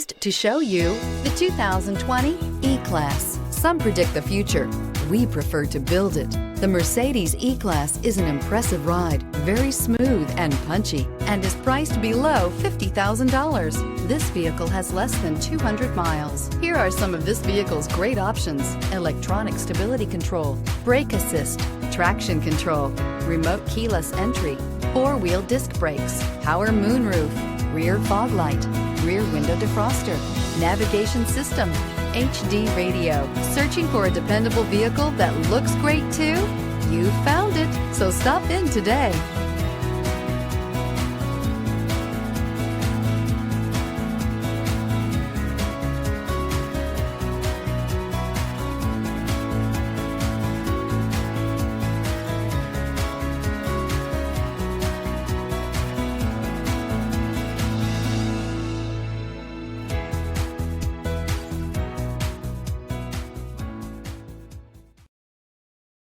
To show you the 2020 E-Class. Some predict the future. We prefer to build it. The Mercedes E-Class is an impressive ride, very smooth and punchy, and is priced below $50,000. This vehicle has less than 200 miles. Here are some of this vehicle's great options: electronic stability control, brake assist, traction control, remote keyless entry, four-wheel disc brakes, power moonroof, rear fog light, rear window defroster, navigation system, HD radio. Searching for a dependable vehicle that looks great too? You found it, so stop in today.